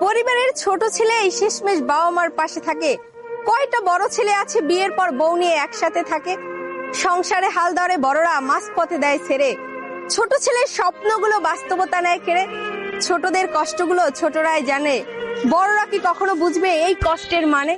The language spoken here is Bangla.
পরিবারের ছোট ছেলে এই শেষমেশ বাবা মার পাশে থাকে। কয়টা বড় ছেলে আছে বিয়ের পর বউ নিয়ে একসাথে থাকে। সংসারে হাল ধরে বড়রা মাঝপথে দেয় ছেড়ে। ছোট ছেলের স্বপ্নগুলো বাস্তবতা নেয় কেড়ে। ছোটদের কষ্টগুলো ছোটরাই জানে, বড়রা কি কখনো বুঝবে এই কষ্টের মানে?